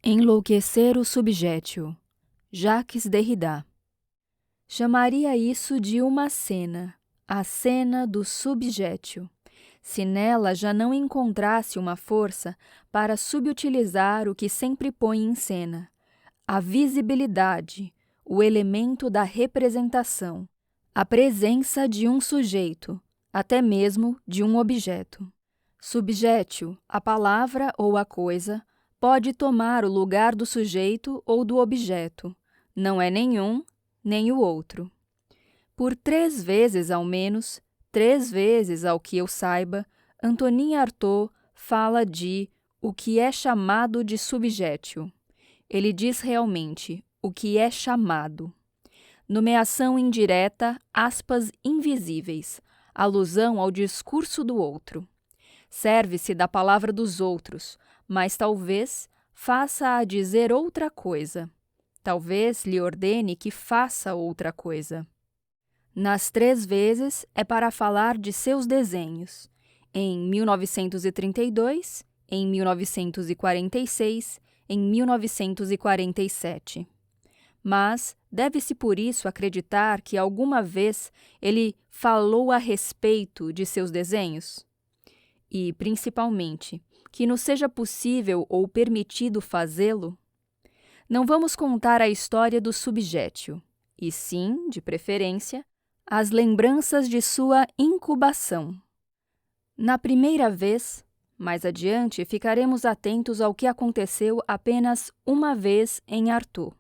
Enlouquecer o subjétil. Jacques Derrida. Chamaria isso de uma cena, a cena do subjétil, se nela já não encontrasse uma força para subutilizar o que sempre põe em cena, a visibilidade, o elemento da representação, a presença de um sujeito, até mesmo de um objeto. Subjétil, a palavra ou a coisa, pode tomar o lugar do sujeito ou do objeto. Não é nenhum, nem o outro. Por 3 vezes ao menos, 3 vezes ao que eu saiba, Antonin Artaud fala de o que é chamado de subjétil. Ele diz realmente o que é chamado. Nomeação indireta, aspas invisíveis, alusão ao discurso do outro. Serve-se da palavra dos outros, mas talvez faça-a dizer outra coisa. Talvez lhe ordene que faça outra coisa. Nas 3 vezes é para falar de seus desenhos, em 1932, em 1946, em 1947. Mas deve-se por isso acreditar que alguma vez ele falou a respeito de seus desenhos? E, principalmente, que nos seja possível ou permitido fazê-lo? Não vamos contar a história do subjétil, e sim, de preferência, as lembranças de sua incubação. Na primeira vez, mais adiante, ficaremos atentos ao que aconteceu apenas uma vez em Artaud.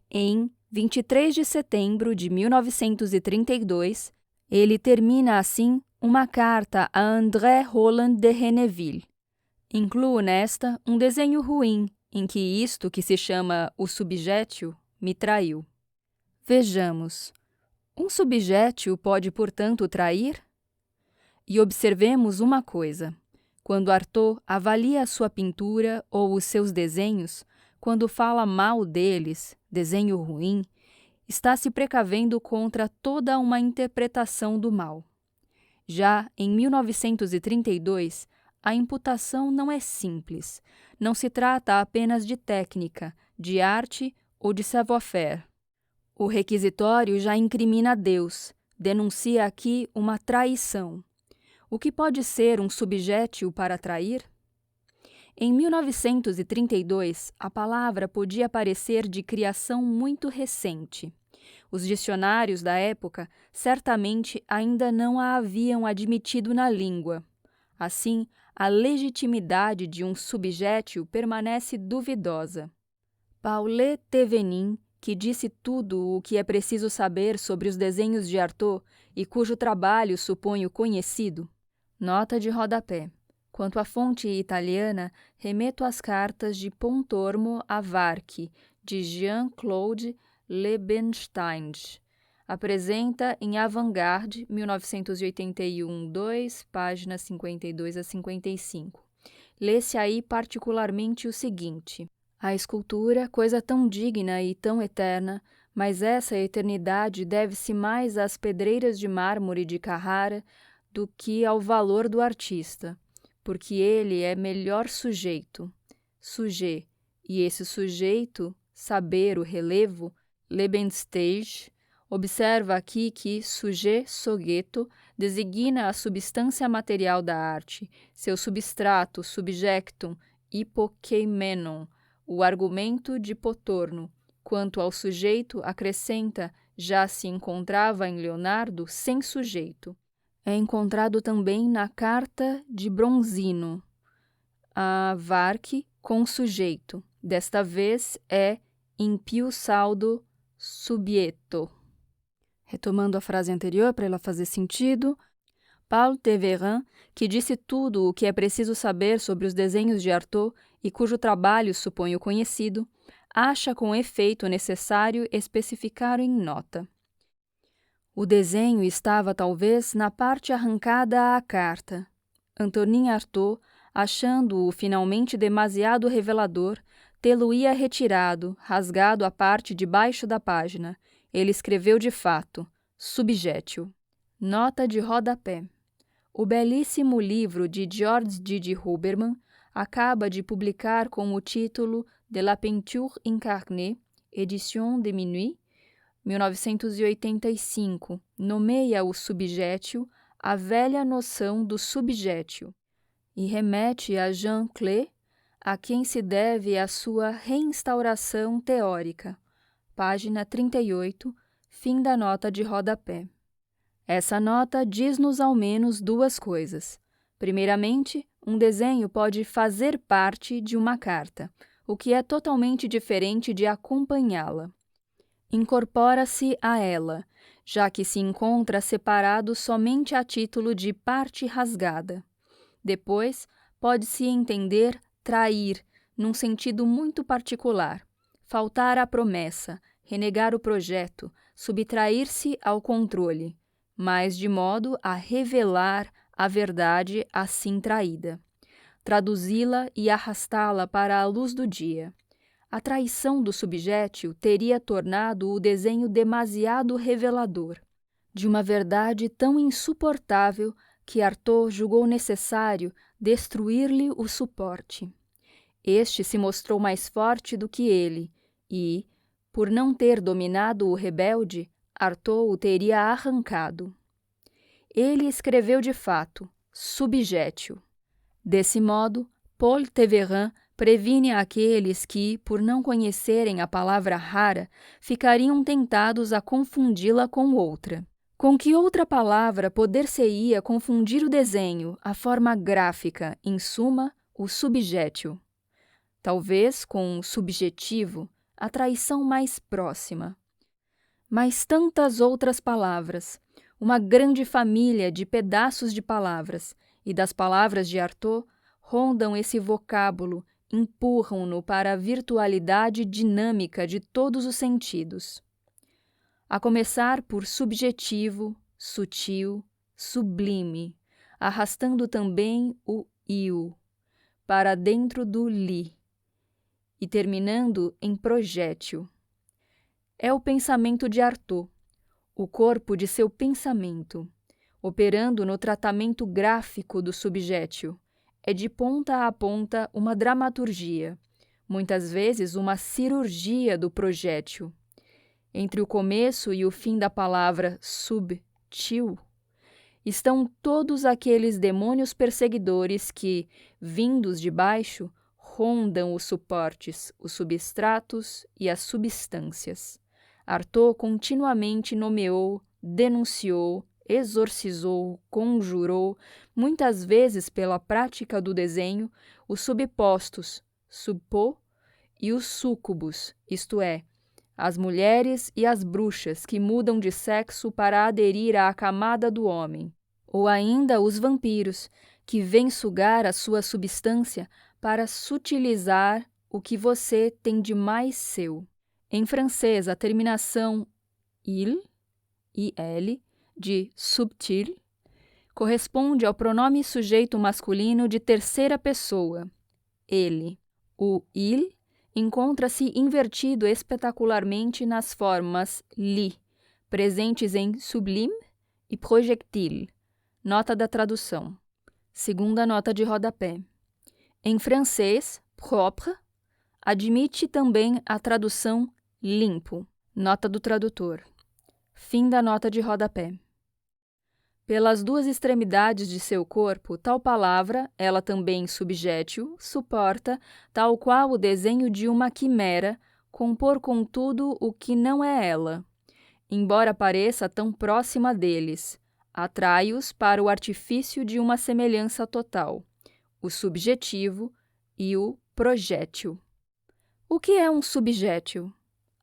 Em 23 de setembro de 1932, ele termina assim uma carta a André Roland de Henneville. Incluo nesta um desenho ruim, em que isto que se chama o subjétil me traiu. Vejamos, um subjétil pode, portanto, trair? E observemos uma coisa. Quando Artaud avalia a sua pintura ou os seus desenhos, quando fala mal deles, desenho ruim, está se precavendo contra toda uma interpretação do mal. Já em 1932, a imputação não é simples. Não se trata apenas de técnica, de arte ou de savoir-faire. O requisitório já incrimina Deus, denuncia aqui uma traição. O que pode ser um subjétil para trair? Em 1932, a palavra podia parecer de criação muito recente. Os dicionários da época certamente ainda não a haviam admitido na língua. Assim, a legitimidade de um subjétil permanece duvidosa. Paulette Thévenin, que disse tudo o que é preciso saber sobre os desenhos de Artaud e cujo trabalho suponho conhecido. Nota de rodapé. Quanto à fonte italiana, remeto às cartas de Pontormo a Varchi, de Jean-Claude Liebenstein. Apresenta em Avant-Garde, 1981-2, páginas 52 a 55. Lê-se aí particularmente o seguinte: a escultura, coisa tão digna e tão eterna, mas essa eternidade deve-se mais às pedreiras de mármore de Carrara do que ao valor do artista, porque ele é melhor sujeito, e esse sujeito, saber o relevo, Lebenstage, observa aqui que sujeto designa a substância material da arte, seu substrato, subjectum, hypokeimenon, o argumento de Potorno. Quanto ao sujeito, acrescenta, já se encontrava em Leonardo sem sujeito. É encontrado também na carta de Bronzino, a Varchi com sujeito. Desta vez é in più saldo subieto. Retomando a frase anterior para ela fazer sentido, Paul Thévenin, que disse tudo o que é preciso saber sobre os desenhos de Artaud e cujo trabalho suponho conhecido, acha com efeito necessário especificar em nota. O desenho estava talvez na parte arrancada à carta. Antonin Artaud, achando-o finalmente demasiado revelador, tê-lo-ia retirado, rasgado a parte de baixo da página. Ele escreveu de fato, subjétil. Nota de rodapé. O belíssimo livro de George Huberman acaba de publicar com o título de la peinture incarnée, édition de Minuit, 1985, nomeia o subjétil a velha noção do subjétil e remete a Jean Clay, a quem se deve a sua reinstauração teórica. Página 38, fim da nota de rodapé. Essa nota diz-nos ao menos duas coisas. Primeiramente, um desenho pode fazer parte de uma carta, o que é totalmente diferente de acompanhá-la. Incorpora-se a ela, já que se encontra separado somente a título de parte rasgada. Depois, pode-se entender trair, num sentido muito particular, faltar à promessa, renegar o projeto, subtrair-se ao controle, mas de modo a revelar a verdade assim traída, traduzi-la e arrastá-la para a luz do dia. A traição do subjétil teria tornado o desenho demasiado revelador, de uma verdade tão insuportável que Artaud julgou necessário destruir-lhe o suporte. Este se mostrou mais forte do que ele e, por não ter dominado o rebelde, Artaud o teria arrancado. Ele escreveu de fato, subjétil. Desse modo, Paul Teravain previne aqueles que, por não conhecerem a palavra rara, ficariam tentados a confundi-la com outra. Com que outra palavra poder-se-ia confundir o desenho, a forma gráfica, em suma, o subjétil? Talvez com o subjetivo, a traição mais próxima. Mas tantas outras palavras, uma grande família de pedaços de palavras, e das palavras de Artaud, rondam esse vocábulo, empurram-no para a virtualidade dinâmica de todos os sentidos. A começar por subjetivo, sutil, sublime, arrastando também o eu para dentro do li, e terminando em projétil. É o pensamento de Artaud, o corpo de seu pensamento, operando no tratamento gráfico do subjétil. É de ponta a ponta uma dramaturgia, muitas vezes uma cirurgia do projétil. Entre o começo e o fim da palavra subtil, estão todos aqueles demônios perseguidores que, vindos de baixo, rondam os suportes, os substratos e as substâncias. Artaud continuamente nomeou, denunciou, exorcizou, conjurou, muitas vezes pela prática do desenho, os subpostos, subpo, e os súcubos, isto é, as mulheres e as bruxas que mudam de sexo para aderir à camada do homem, ou ainda os vampiros, que vêm sugar a sua substância para sutilizar o que você tem de mais seu. Em francês, a terminação il, de subtil, corresponde ao pronome sujeito masculino de terceira pessoa, ele. O il encontra-se invertido espetacularmente nas formas li, presentes em sublime e projectile. Nota da tradução. Segunda nota de rodapé. Em francês, propre admite também a tradução limpo. Nota do tradutor. Fim da nota de rodapé. Pelas duas extremidades de seu corpo, tal palavra, ela também subjétil, suporta, tal qual o desenho de uma quimera, compor contudo o que não é ela. Embora pareça tão próxima deles, atrai-os para o artifício de uma semelhança total, o subjetivo e o projétil. O que é um subjétil?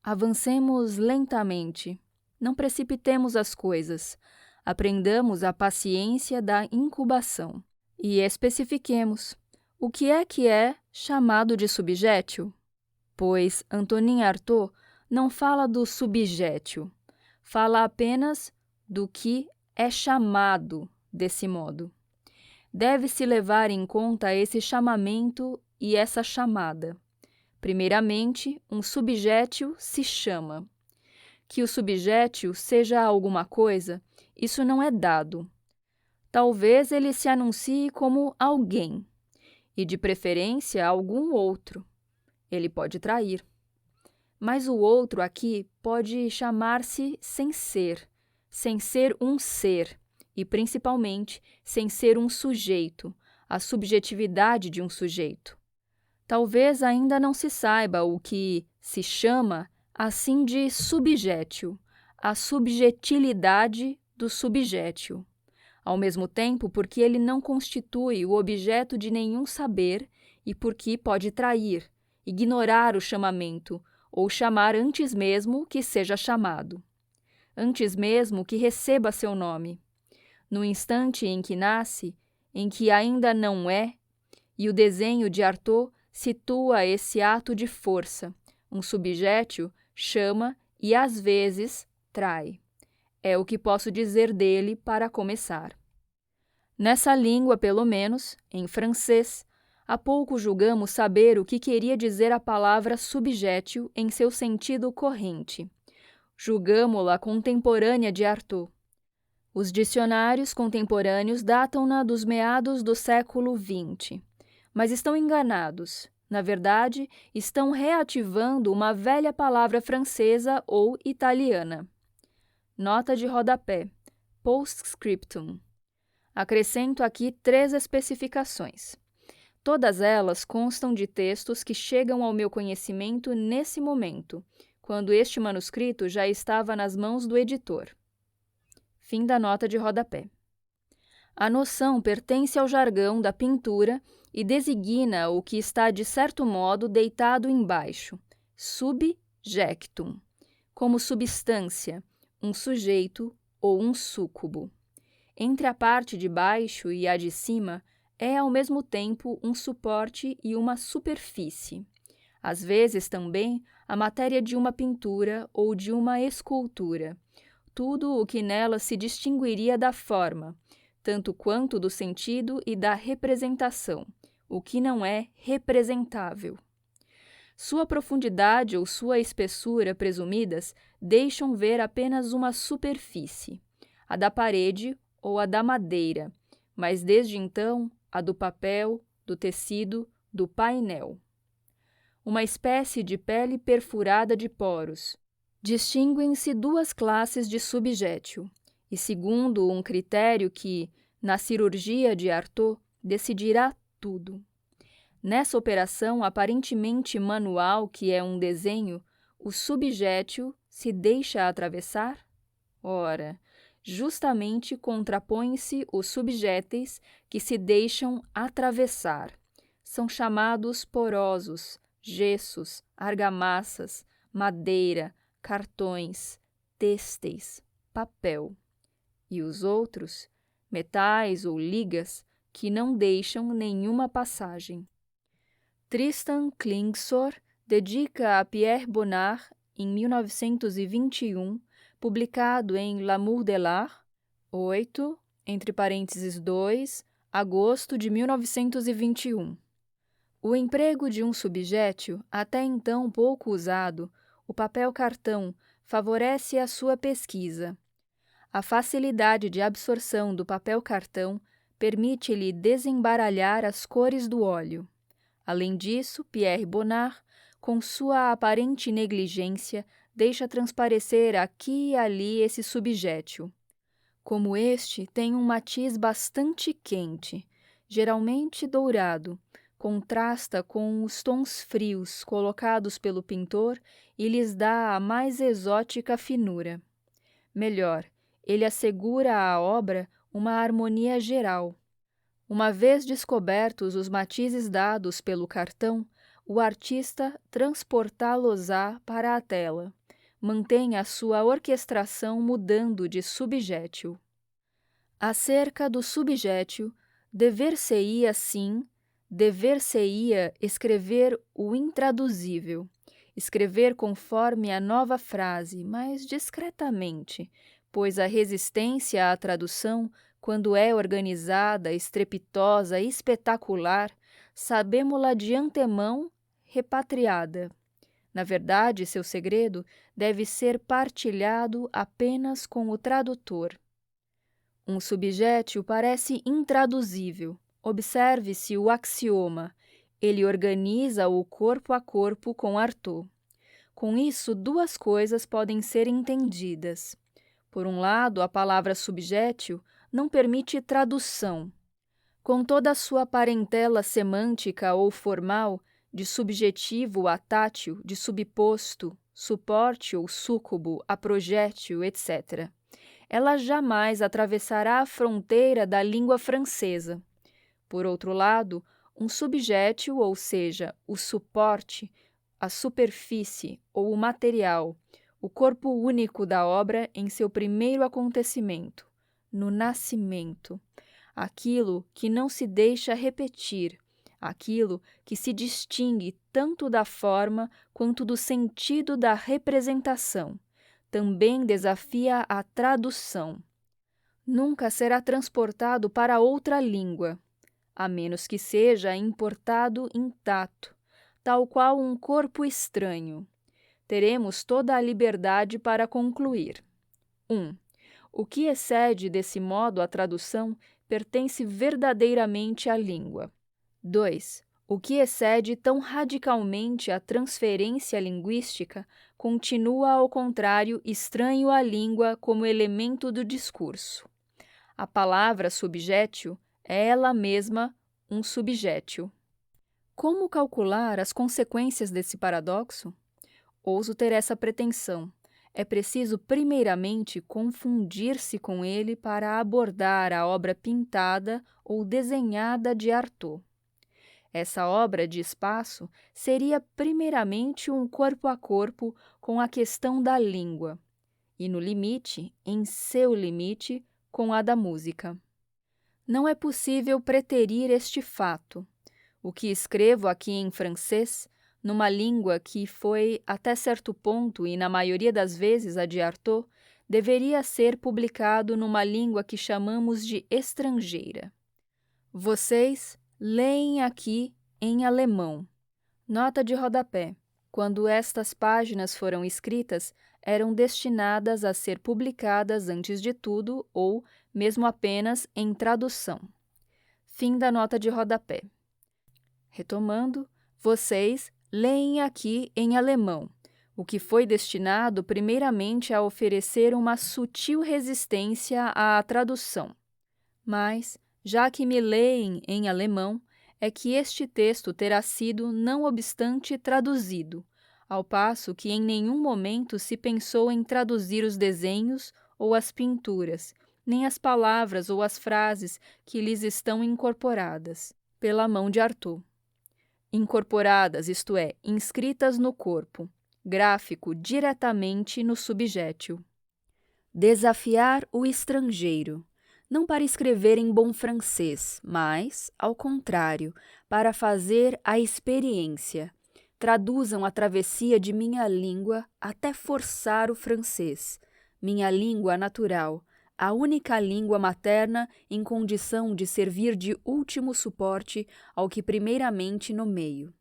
Avancemos lentamente. Não precipitemos as coisas. Aprendamos a paciência da incubação. E especifiquemos. O que é chamado de subjétil? Pois Antonin Artaud não fala do subjétil. Fala apenas do que é chamado desse modo. Deve-se levar em conta esse chamamento e essa chamada. Primeiramente, um subjétil se chama. Que o subjétil seja alguma coisa, isso não é dado. Talvez ele se anuncie como alguém, e de preferência algum outro. ele pode trair. Mas o outro aqui pode chamar-se sem ser um ser, e principalmente sem ser um sujeito, a subjetividade de um sujeito. Talvez ainda não se saiba o que se chama assim de subjétio, a subjetilidade do subjétio. Ao mesmo tempo, porque ele não constitui o objeto de nenhum saber e porque pode trair, ignorar o chamamento, ou chamar antes mesmo que seja chamado. Antes mesmo que receba seu nome. No instante em que nasce, em que ainda não é, e o desenho de Artaud situa esse ato de força. Um subjétio chama e, às vezes, trai. É o que posso dizer dele para começar. Nessa língua, pelo menos, em francês, há pouco julgamos saber o que queria dizer a palavra subjétio em seu sentido corrente. Julgamo-la contemporânea de Artaud. Os dicionários contemporâneos datam-na dos meados do século XX, mas estão enganados. Na verdade, estão reativando uma velha palavra francesa ou italiana. Nota de rodapé. Postscriptum. Acrescento aqui 3 especificações. Todas elas constam de textos que chegam ao meu conhecimento nesse momento, quando este manuscrito já estava nas mãos do editor. Fim da nota de rodapé. A noção pertence ao jargão da pintura e designa o que está de certo modo deitado embaixo, subjectum, como substância, um sujeito ou um súcubo. Entre a parte de baixo e a de cima é ao mesmo tempo um suporte e uma superfície. Às vezes também a matéria de uma pintura ou de uma escultura, tudo o que nela se distinguiria da forma, tanto quanto do sentido e da representação, o que não é representável. Sua profundidade ou sua espessura presumidas deixam ver apenas uma superfície, a da parede ou a da madeira, mas desde então a do papel, do tecido, do painel. Uma espécie de pele perfurada de poros. Distinguem-se 2 classes de subjétio, e segundo um critério que, na cirurgia de Artaud, decidirá tudo. Nessa operação aparentemente manual, que é um desenho, o subjétio se deixa atravessar? Ora, justamente contrapõem-se os subjéteis que se deixam atravessar. São chamados porosos, gessos, argamassas, madeira, cartões, têxteis, papel. E os outros, metais ou ligas, que não deixam nenhuma passagem. Tristan Klingsor dedica a Pierre Bonnard, em 1921, publicado em L'Amour de l'Art, 8, entre parênteses 2, agosto de 1921. O emprego de um subjétio, até então pouco usado, o papel cartão, favorece a sua pesquisa. A facilidade de absorção do papel cartão permite-lhe desembaralhar as cores do óleo. Além disso, Pierre Bonnard, com sua aparente negligência, deixa transparecer aqui e ali esse subjétio. Como este tem um matiz bastante quente, geralmente dourado, contrasta com os tons frios colocados pelo pintor e lhes dá a mais exótica finura. Melhor, ele assegura à obra uma harmonia geral. Uma vez descobertos os matizes dados pelo cartão, o artista transportá-los-á para a tela. Mantém a sua orquestração mudando de subjétio. Acerca do subjétio, dever-se-ia escrever o intraduzível, escrever conforme a nova frase, mas discretamente, pois a resistência à tradução, quando é organizada, estrepitosa, espetacular, sabemo-la de antemão repatriada. Na verdade, seu segredo deve ser partilhado apenas com o tradutor. Um subjétio parece intraduzível. Observe-se o axioma. Ele organiza o corpo a corpo com Artaud. Com isso, duas coisas podem ser entendidas. Por um lado, a palavra subjétil não permite tradução. Com toda a sua parentela semântica ou formal, de subjetivo a tátil, de subposto, suporte ou súcubo a projétil, etc. Ela jamais atravessará a fronteira da língua francesa. Por outro lado, um subjétil, ou seja, o suporte, a superfície ou o material, o corpo único da obra em seu primeiro acontecimento, no nascimento, aquilo que não se deixa repetir, aquilo que se distingue tanto da forma quanto do sentido da representação, também desafia a tradução. Nunca será transportado para outra língua, a menos que seja importado intacto, tal qual um corpo estranho. Teremos toda a liberdade para concluir. 1. O que excede desse modo a tradução pertence verdadeiramente à língua. 2. O que excede tão radicalmente a transferência linguística continua, ao contrário, estranho à língua como elemento do discurso. A palavra subjétil é ela mesma um subjétil. Como calcular as consequências desse paradoxo? Ouso ter essa pretensão. É preciso, primeiramente, confundir-se com ele para abordar a obra pintada ou desenhada de Artaud. Essa obra de espaço seria, primeiramente, um corpo a corpo com a questão da língua, e, no limite, em seu limite, com a da música. Não é possível preterir este fato. O que escrevo aqui em francês, numa língua que foi, até certo ponto e na maioria das vezes a de Artaud, deveria ser publicado numa língua que chamamos de estrangeira. Vocês leem aqui em alemão. Nota de rodapé. Quando estas páginas foram escritas, eram destinadas a ser publicadas antes de tudo ou, mesmo apenas, em tradução. Fim da nota de rodapé. Retomando, vocês leem aqui em alemão, o que foi destinado primeiramente a oferecer uma sutil resistência à tradução. Mas, já que me leem em alemão, é que este texto terá sido, não obstante, traduzido, ao passo que em nenhum momento se pensou em traduzir os desenhos ou as pinturas, nem as palavras ou as frases que lhes estão incorporadas, pela mão de Artaud. Incorporadas, isto é, inscritas no corpo, gráfico diretamente no subjétil. Desafiar o estrangeiro, não para escrever em bom francês, mas, ao contrário, para fazer a experiência. Traduzam a travessia de minha língua até forçar o francês, minha língua natural, a única língua materna em condição de servir de último suporte ao que primeiramente nomeio.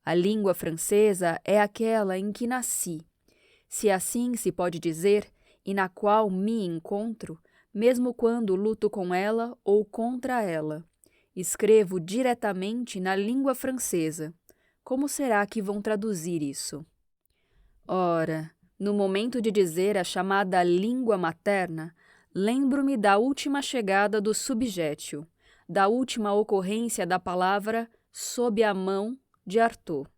A língua francesa é aquela em que nasci, se assim se pode dizer, e na qual me encontro, mesmo quando luto com ela ou contra ela. Escrevo diretamente na língua francesa. Como será que vão traduzir isso? Ora, no momento de dizer a chamada língua materna, lembro-me da última chegada do subjétil, da última ocorrência da palavra sob a mão de Artaud.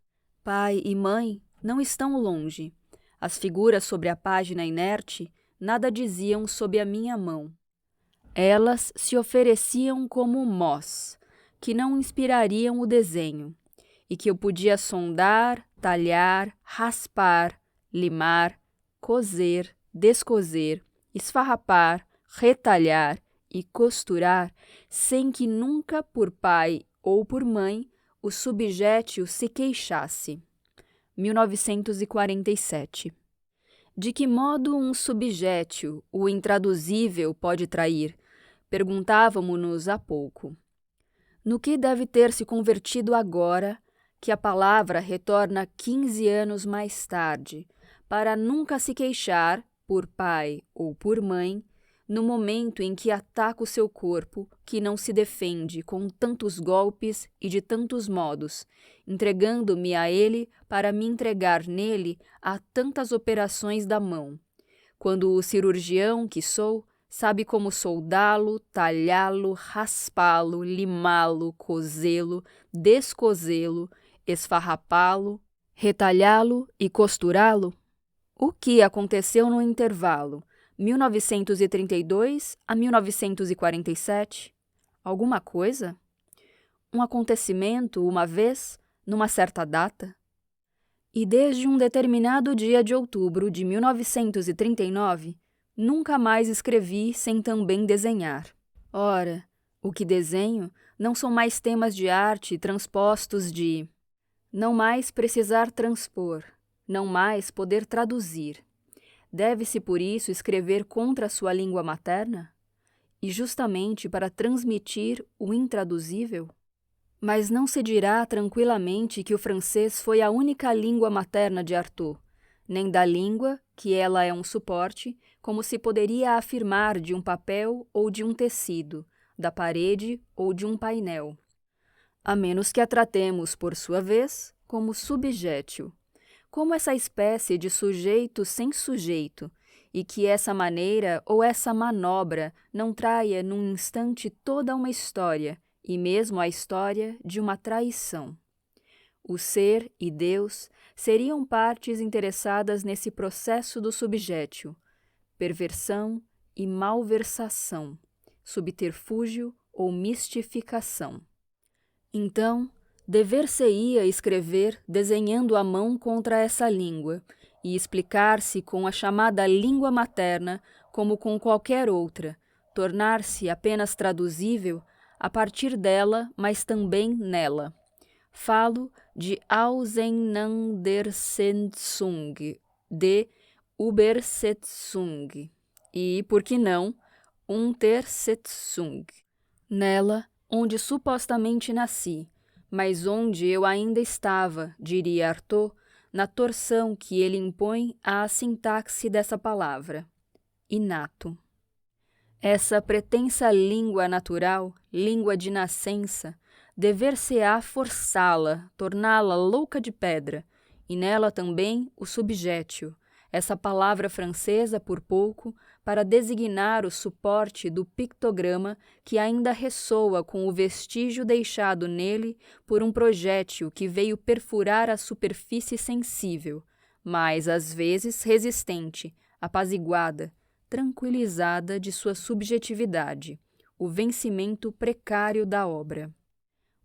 Pai e mãe não estão longe. As figuras sobre a página inerte nada diziam sob a minha mão. Elas se ofereciam como mós, que não inspirariam o desenho, e que eu podia sondar, talhar, raspar, limar, coser, descoser, esfarrapar, retalhar e costurar, sem que nunca por pai ou por mãe o subjétil se queixasse. 1947. De que modo um subjétil, o intraduzível, pode trair? Perguntávamo-nos há pouco. No que deve ter se convertido agora, que a palavra retorna 15 anos mais tarde, para nunca se queixar, por pai ou por mãe, no momento em que ataca o seu corpo, que não se defende com tantos golpes e de tantos modos, entregando-me a ele para me entregar nele a tantas operações da mão. Quando o cirurgião que sou sabe como soldá-lo, talhá-lo, raspá-lo, limá-lo, cozê-lo, descozê-lo, esfarrapá-lo, retalhá-lo e costurá-lo? O que aconteceu no intervalo 1932 a 1947? Alguma coisa? Um acontecimento, uma vez, numa certa data? E desde um determinado dia de outubro de 1939, nunca mais escrevi sem também desenhar. Ora, o que desenho não são mais temas de arte transpostos de... Não mais precisar transpor, não mais poder traduzir. Deve-se, por isso, escrever contra a sua língua materna? E justamente para transmitir o intraduzível? Mas não se dirá tranquilamente que o francês foi a única língua materna de Artaud, nem da língua, que ela é um suporte, como se poderia afirmar de um papel ou de um tecido, da parede ou de um painel. A menos que a tratemos, por sua vez, como subjétil, como essa espécie de sujeito sem sujeito, e que essa maneira ou essa manobra não traia num instante toda uma história, e mesmo a história de uma traição. O ser e Deus seriam partes interessadas nesse processo do subjétil, perversão e malversação, subterfúgio ou mistificação. Então, dever-se-ia escrever desenhando a mão contra essa língua e explicar-se com a chamada língua materna como com qualquer outra, tornar-se apenas traduzível a partir dela, mas também nela. Falo de Auseinandersetzung, de Übersetzung e, por que não, Untersetzung. Nela, onde supostamente nasci, mas onde eu ainda estava, diria Artaud, na torção que ele impõe à sintaxe dessa palavra, inato. Essa pretensa língua natural, língua de nascença, dever-se-á forçá-la, torná-la louca de pedra, e nela também o subjétil, essa palavra francesa, por pouco, para designar o suporte do pictograma que ainda ressoa com o vestígio deixado nele por um projétil que veio perfurar a superfície sensível, mas às vezes resistente, apaziguada, tranquilizada de sua subjetividade, o vencimento precário da obra.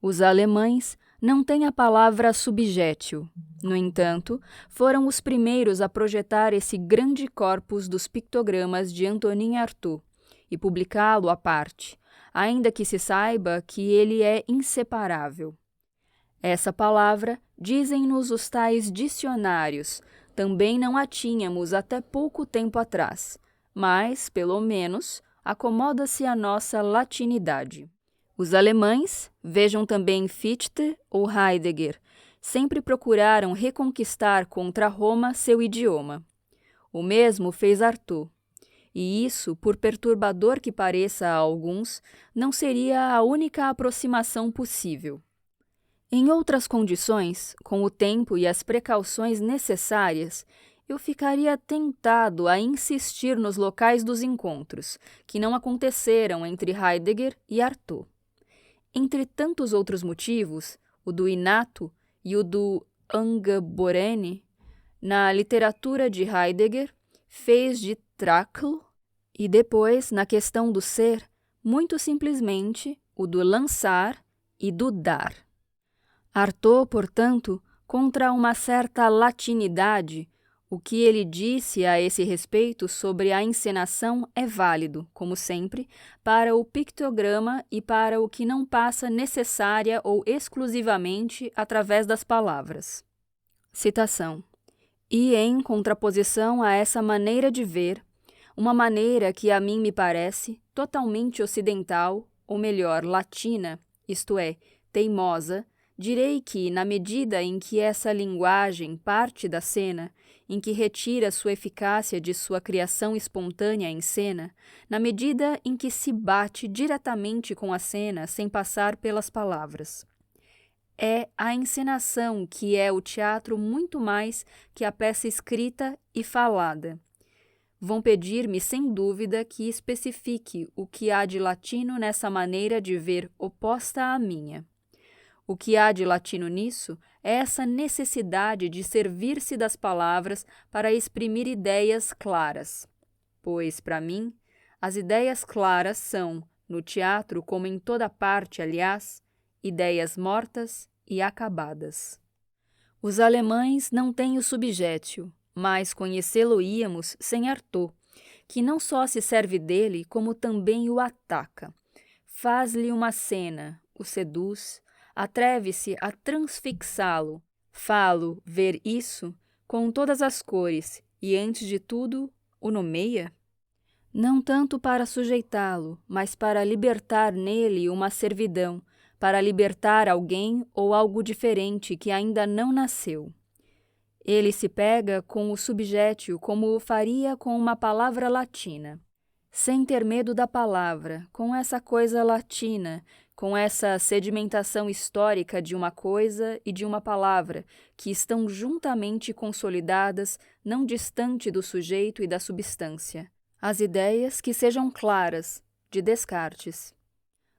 Os alemães não têm a palavra subjétil. No entanto, foram os primeiros a projetar esse grande corpus dos pictogramas de Antonin Artaud e publicá-lo à parte, ainda que se saiba que ele é inseparável. Essa palavra, dizem-nos os tais dicionários, também não a tínhamos até pouco tempo atrás, mas, pelo menos, acomoda-se à nossa latinidade. Os alemães, vejam também Fichte ou Heidegger, sempre procuraram reconquistar contra Roma seu idioma. O mesmo fez Artaud. E isso, por perturbador que pareça a alguns, não seria a única aproximação possível. Em outras condições, com o tempo e as precauções necessárias, eu ficaria tentado a insistir nos locais dos encontros, que não aconteceram entre Heidegger e Artaud. Entre tantos outros motivos, o do inato e o do angeborene, na literatura de Heidegger, fez de Trakl, e depois, na questão do ser, muito simplesmente, o do lançar e do dar. Artaud, portanto, contra uma certa latinidade, o que ele disse a esse respeito sobre a encenação é válido, como sempre, para o pictograma e para o que não passa necessária ou exclusivamente através das palavras. Citação. E em contraposição a essa maneira de ver, uma maneira que a mim me parece totalmente ocidental, ou melhor, latina, isto é, teimosa, Direi que, na medida em que essa linguagem parte da cena, em que retira sua eficácia de sua criação espontânea em cena, na medida em que se bate diretamente com a cena sem passar pelas palavras. É a encenação que é o teatro muito mais que a peça escrita e falada. Vão pedir-me, sem dúvida, que especifique o que há de latino nessa maneira de ver oposta à minha. O que há de latino nisso é essa necessidade de servir-se das palavras para exprimir ideias claras. Pois, para mim, as ideias claras são, no teatro como em toda parte, aliás, ideias mortas e acabadas. Os alemães não têm o subjétio, mas conhecê-lo-íamos sem Artaud, que não só se serve dele, como também o ataca. Faz-lhe uma cena, o seduz, atreve-se a transfixá-lo, fá-lo ver isso com todas as cores e, antes de tudo, o nomeia? Não tanto para sujeitá-lo, mas para libertar nele uma servidão, para libertar alguém ou algo diferente que ainda não nasceu. Ele se pega com o subjétio como o faria com uma palavra latina, sem ter medo da palavra, com essa coisa latina, com essa sedimentação histórica de uma coisa e de uma palavra, que estão juntamente consolidadas, não distante do sujeito e da substância. As ideias que sejam claras, de Descartes.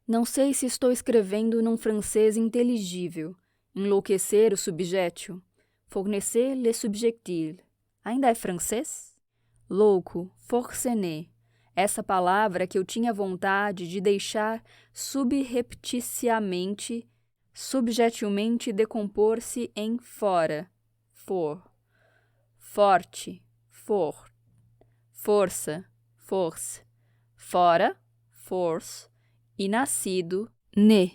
Não sei se estou escrevendo num francês inteligível. Enlouquecer o subjétio. Fornecer le subjectil. Ainda é francês? Louco, forcener. Essa palavra que eu tinha vontade de deixar subrepticiamente, subjetilmente decompor-se em fora, for, forte, for, força, force, fora, force, e nascido, né,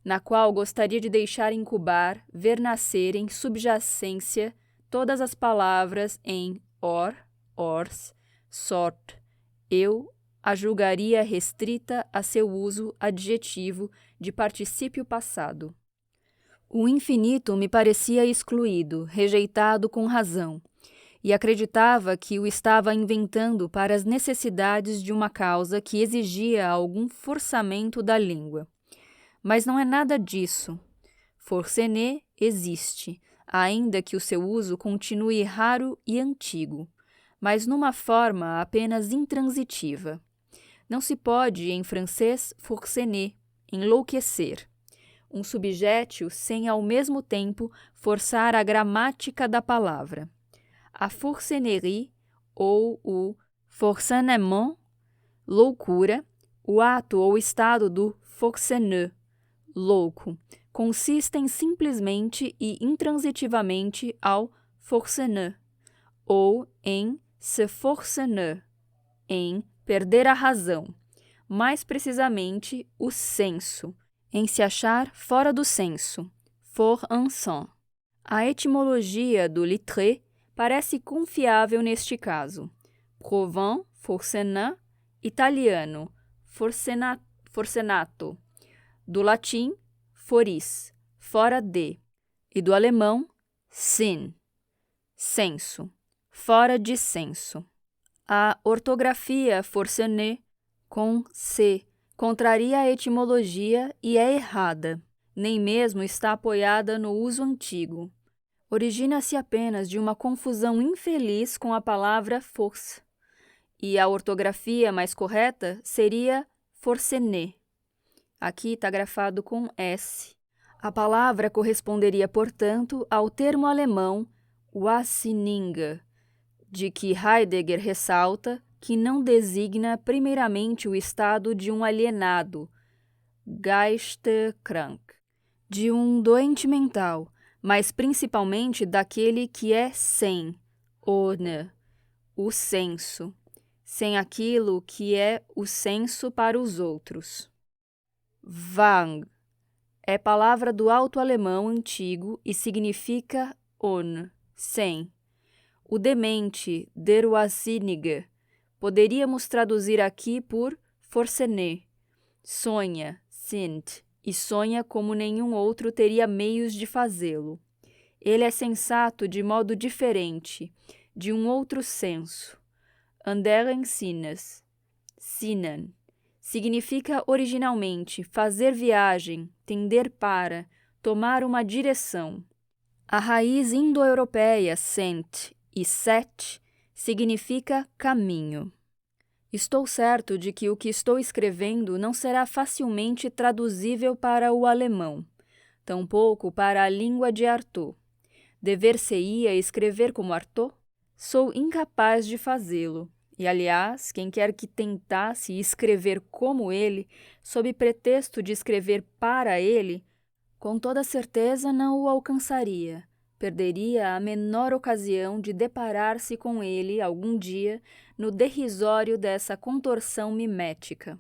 na qual gostaria de deixar incubar, ver nascer em subjacência todas as palavras em or, ors, sort. Eu a julgaria restrita a seu uso adjetivo de particípio passado. O infinito me parecia excluído, rejeitado com razão, e acreditava que o estava inventando para as necessidades de uma causa que exigia algum forçamento da língua. Mas não é nada disso. Forcener existe, ainda que o seu uso continue raro e antigo, mas numa forma apenas intransitiva. Não se pode, em francês, forcener, enlouquecer. Um subjétio sem, ao mesmo tempo, forçar a gramática da palavra. A forcenerie, ou o forçanement, loucura, o ato ou estado do forceneux, louco, consistem simplesmente e intransitivamente ao forceneux, ou em se forcener, em perder a razão, mais precisamente o senso, em se achar fora do senso, for un sens. A etimologia do littré parece confiável neste caso. Provence, forcenar, italiano, forcenato, do latim, foris, fora de, e do alemão, Sinn, senso, fora de senso. A ortografia forcener, com C, contraria a etimologia e é errada, nem mesmo está apoiada no uso antigo. Origina-se apenas de uma confusão infeliz com a palavra force, e a ortografia mais correta seria forcener. Aqui está grafado com S. A palavra corresponderia, portanto, ao termo alemão Wassininge, de que Heidegger ressalta que não designa primeiramente o estado de um alienado, geisteskrank, de um doente mental, mas principalmente daquele que é sem, ohne, o senso, sem aquilo que é o senso para os outros. Wang é palavra do alto-alemão antigo e significa ohne, sem. O demente, der Wahnsinnige, poderíamos traduzir aqui por forcener, sonha, sind, e sonha como nenhum outro teria meios de fazê-lo. Ele é sensato de modo diferente, de um outro senso. Anderen Sinnes. Sinnen significa originalmente fazer viagem, tender para, tomar uma direção. A raiz indo-europeia sent e set significa caminho. Estou certo de que o que estou escrevendo não será facilmente traduzível para o alemão, tampouco para a língua de Artaud. Dever-se-ia escrever como Artaud? Sou incapaz de fazê-lo, e, aliás, quem quer que tentasse escrever como ele, sob pretexto de escrever para ele, com toda certeza não o alcançaria. Perderia a menor ocasião de deparar-se com ele algum dia no derrisório dessa contorção mimética.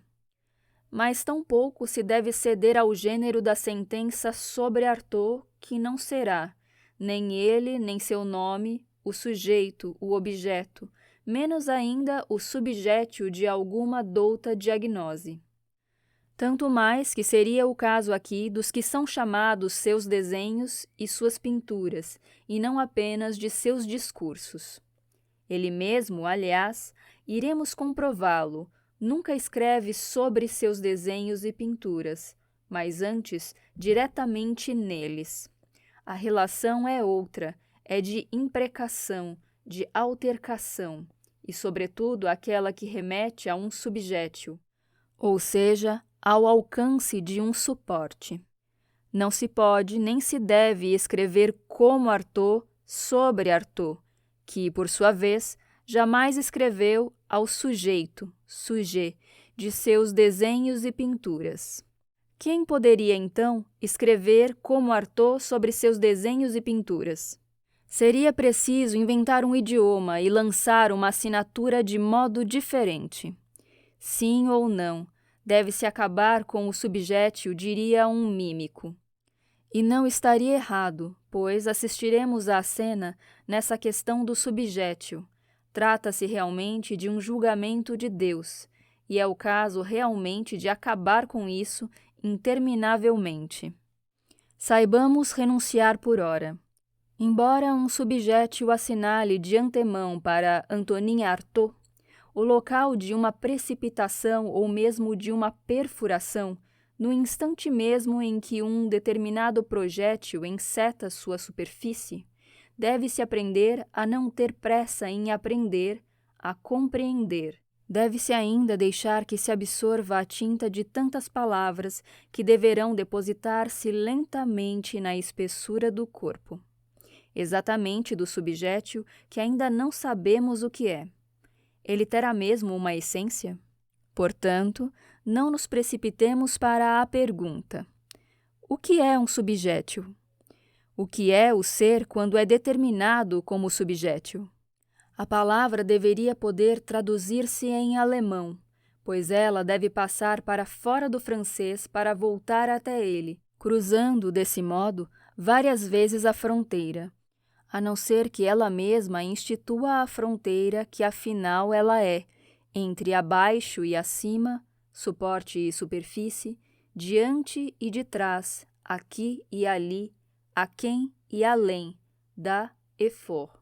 Mas tampouco se deve ceder ao gênero da sentença sobre Artaud, que não será, nem ele, nem seu nome, o sujeito, o objeto, menos ainda o subjétio de alguma douta diagnose. Tanto mais que seria o caso aqui dos que são chamados seus desenhos e suas pinturas, e não apenas de seus discursos. Ele mesmo, aliás, iremos comprová-lo, nunca escreve sobre seus desenhos e pinturas, mas antes diretamente neles. A relação é outra, é de imprecação, de altercação, e sobretudo aquela que remete a um subjétio, ou seja, ao alcance de um suporte. Não se pode nem se deve escrever como Artaud sobre Artaud, que, por sua vez, jamais escreveu ao sujeito, sujet, de seus desenhos e pinturas. Quem poderia, então, escrever como Artaud sobre seus desenhos e pinturas? Seria preciso inventar um idioma e lançar uma assinatura de modo diferente. Sim ou não, deve-se acabar com o subjétio, diria um mímico. E não estaria errado, pois assistiremos à cena nessa questão do subjétio. Trata-se realmente de um julgamento de Deus, e é o caso realmente de acabar com isso interminavelmente. Saibamos renunciar por ora. Embora um subjétio assinale de antemão para Antonin Artaud o local de uma precipitação ou mesmo de uma perfuração, no instante mesmo em que um determinado projétil enceta sua superfície, deve-se aprender a não ter pressa em aprender, a compreender. Deve-se ainda deixar que se absorva a tinta de tantas palavras que deverão depositar-se lentamente na espessura do corpo. Exatamente do subjétil que ainda não sabemos o que é. Ele terá mesmo uma essência? Portanto, não nos precipitemos para a pergunta: o que é um subjétil? O que é o ser quando é determinado como subjétil? A palavra deveria poder traduzir-se em alemão, pois ela deve passar para fora do francês para voltar até ele, cruzando, desse modo, várias vezes a fronteira, a não ser que ela mesma institua a fronteira que afinal ela é, entre abaixo e acima, suporte e superfície, diante e de trás, aqui e ali, aquém e além, da e for.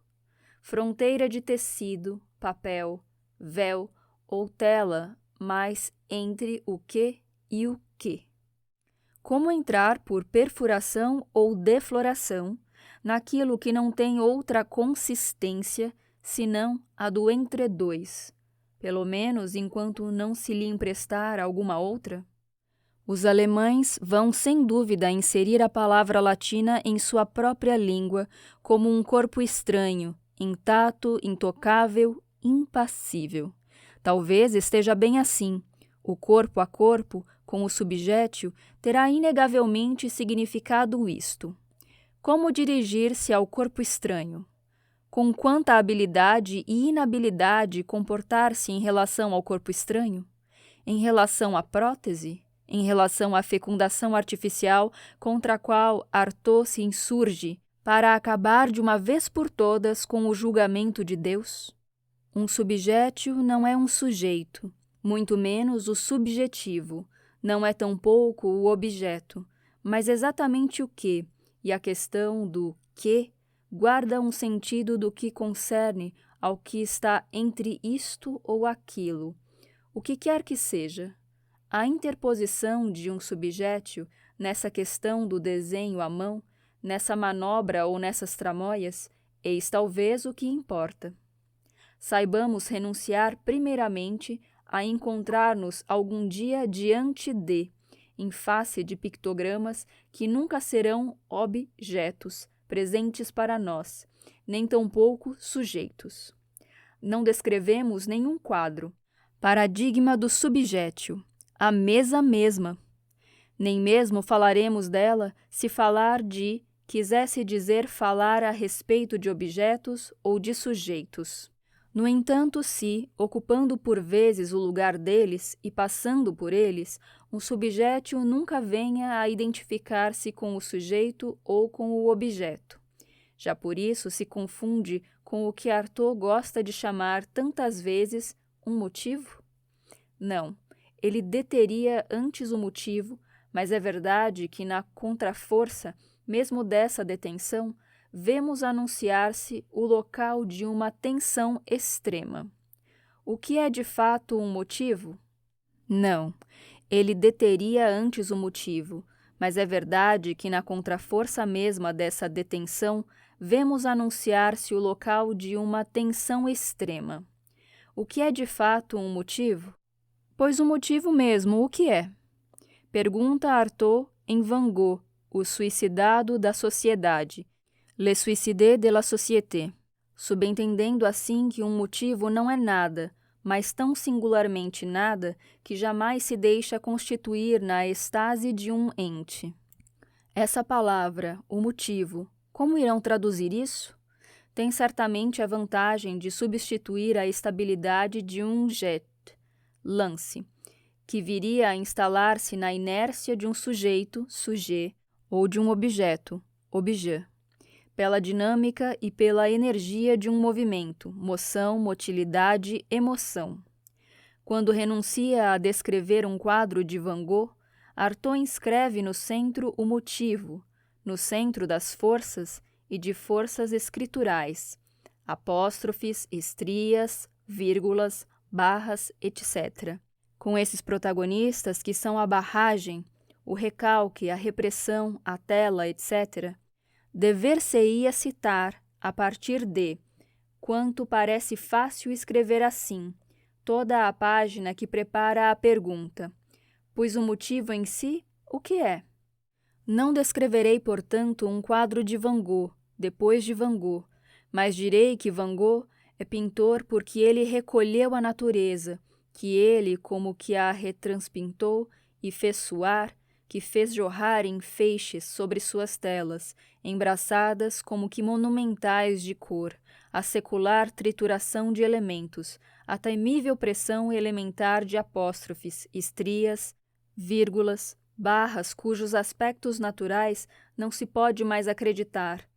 Fronteira de tecido, papel, véu ou tela, mas entre o que e o que. Como entrar por perfuração ou defloração naquilo que não tem outra consistência senão a do entre dois, pelo menos enquanto não se lhe emprestar alguma outra? Os alemães vão sem dúvida inserir a palavra latina em sua própria língua como um corpo estranho, intato, intocável, impassível. Talvez esteja bem assim. O corpo a corpo, com o subjétio, terá inegavelmente significado isto. Como dirigir-se ao corpo estranho? Com quanta habilidade e inabilidade comportar-se em relação ao corpo estranho? Em relação à prótese? Em relação à fecundação artificial contra a qual Artaud se insurge para acabar de uma vez por todas com o julgamento de Deus? Um subjétio não é um sujeito, muito menos o subjetivo, Não é tampouco o objeto, mas exatamente o que, e a questão do que guarda um sentido do que concerne ao que está entre isto ou aquilo, o que quer que seja. A interposição de um subjétio nessa questão do desenho à mão, nessa manobra ou nessas tramóias, eis talvez o que importa. Saibamos renunciar primeiramente a encontrar-nos algum dia diante de, em face de pictogramas que nunca serão objetos presentes para nós, nem tampouco sujeitos. Não descrevemos nenhum quadro, paradigma do subjétio, a mesa mesma. Nem mesmo falaremos dela se falar de quisesse dizer falar a respeito de objetos ou de sujeitos. No entanto, se, ocupando por vezes o lugar deles e passando por eles, um subjétio nunca venha a identificar-se com o sujeito ou com o objeto. Já por isso se confunde com o que Artaud gosta de chamar tantas vezes um motivo? Não, ele deteria antes o motivo, mas é verdade que na contraforça, mesmo dessa detenção, vemos anunciar-se o local de uma tensão extrema. O que é de fato um motivo? Não, ele deteria antes o motivo, mas é verdade que na contraforça mesma dessa detenção, vemos anunciar-se o local de uma tensão extrema. O que é de fato um motivo? Pois o motivo mesmo, o que é? Pergunta Artaud em Van Gogh, o suicidado da sociedade, Le suicide de la société, subentendendo assim que um motivo não é nada, mas tão singularmente nada que jamais se deixa constituir na estase de um ente. Essa palavra, o motivo, como irão traduzir isso? Tem certamente a vantagem de substituir a estabilidade de um jet, lance, que viria a instalar-se na inércia de um sujeito, sujet, ou de um objeto, objet, pela dinâmica e pela energia de um movimento, moção, motilidade, emoção. Quando renuncia a descrever um quadro de Van Gogh, Artaud inscreve no centro o motivo, no centro das forças e de forças escriturais, apóstrofes, estrias, vírgulas, barras, etc. Com esses protagonistas que são a barragem, o recalque, a repressão, a tela, etc., dever-se-ia citar, a partir de, quanto parece fácil escrever assim, toda a página que prepara a pergunta, pois o motivo em si, o que é? Não descreverei, portanto, um quadro de Van Gogh, depois de Van Gogh, mas direi que Van Gogh é pintor porque ele recolheu a natureza, que ele como que a retranspintou e fez suar, que fez jorrar em feixes sobre suas telas, embraçadas como que monumentais de cor, a secular trituração de elementos, a temível pressão elementar de apóstrofes, estrias, vírgulas, barras cujos aspectos naturais não se pode mais acreditar,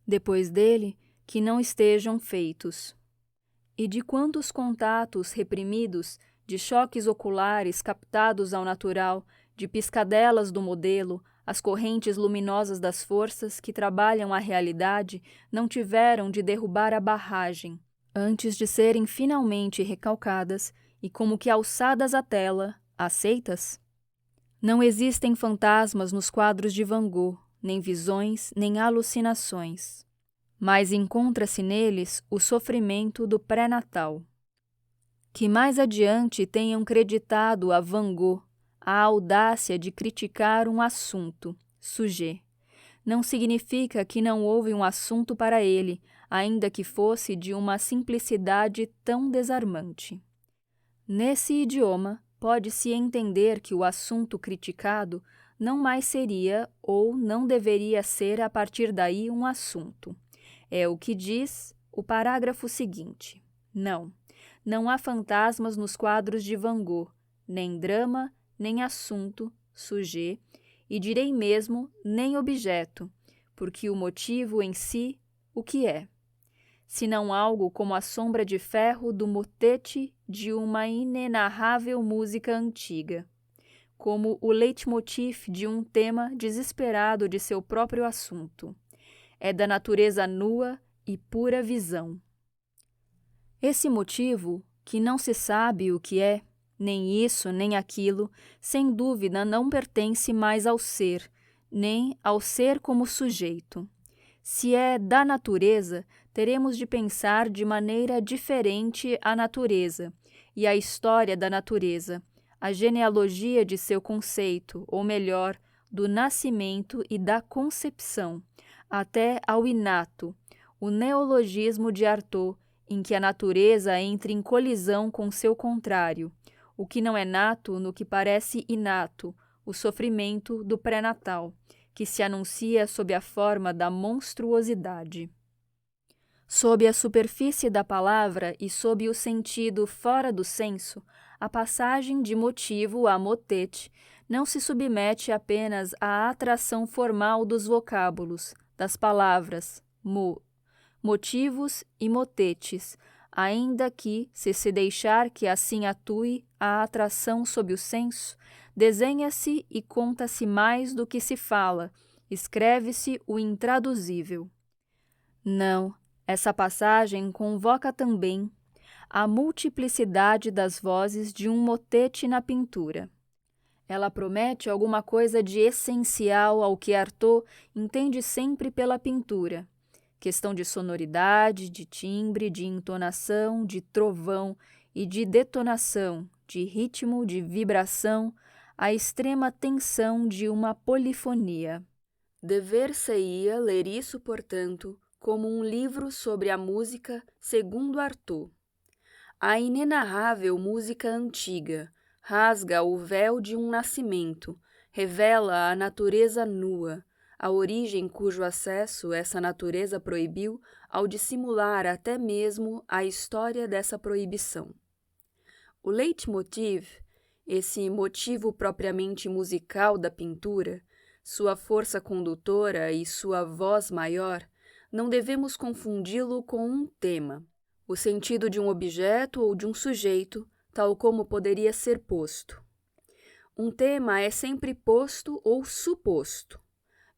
depois dele, que não estejam feitos. E de quantos contatos reprimidos, de choques oculares captados ao natural, de piscadelas do modelo, as correntes luminosas das forças que trabalham a realidade não tiveram de derrubar a barragem, antes de serem finalmente recalcadas e como que alçadas à tela, aceitas? Não existem fantasmas nos quadros de Van Gogh, nem visões, nem alucinações. Mas encontra-se neles o sofrimento do pré-natal. Que mais adiante tenham creditado a Van Gogh a audácia de criticar um assunto, sujet, não significa que não houve um assunto para ele, ainda que fosse de uma simplicidade tão desarmante. Nesse idioma, pode-se entender que o assunto criticado não mais seria ou não deveria ser a partir daí um assunto. É o que diz o parágrafo seguinte. Não há fantasmas nos quadros de Van Gogh, nem drama, nem assunto, sujet, e direi mesmo nem objeto, porque o motivo em si, o que é? Senão algo como a sombra de ferro do motete de uma inenarrável música antiga. como o leitmotiv de um tema desesperado de seu próprio assunto. É da natureza nua e pura visão. Esse motivo, que não se sabe o que é, nem isso nem aquilo, sem dúvida não pertence mais ao ser, nem ao ser como sujeito. Se é da natureza, teremos de pensar de maneira diferente a natureza e a história da natureza, a genealogia de seu conceito, ou melhor, do nascimento e da concepção, até ao inato, o neologismo de Artaud, em que a natureza entra em colisão com seu contrário, o que não é nato no que parece inato, o sofrimento do pré-natal, que se anuncia sob a forma da monstruosidade. Sob a superfície da palavra e sob o sentido fora do senso, a passagem de motivo a motete não se submete apenas à atração formal dos vocábulos, das palavras motivos e motetes, ainda que, se deixar que assim atue a atração sob o senso, desenha-se e conta-se mais do que se fala, escreve-se o intraduzível. Não, essa passagem convoca também a multiplicidade das vozes de um motete na pintura. Ela promete alguma coisa de essencial ao que Artaud entende sempre pela pintura. Questão de sonoridade, de timbre, de entonação, de trovão e de detonação, de ritmo, de vibração, a extrema tensão de uma polifonia. Dever-se-ia ler isso, portanto, como um livro sobre a música segundo Artaud. A inenarrável música antiga rasga o véu de um nascimento, revela a natureza nua, a origem cujo acesso essa natureza proibiu ao dissimular até mesmo a história dessa proibição. O leitmotiv, esse motivo propriamente musical da pintura, sua força condutora e sua voz maior, não devemos confundi-lo com um tema, o sentido de um objeto ou de um sujeito, tal como poderia ser posto. Um tema é sempre posto ou suposto.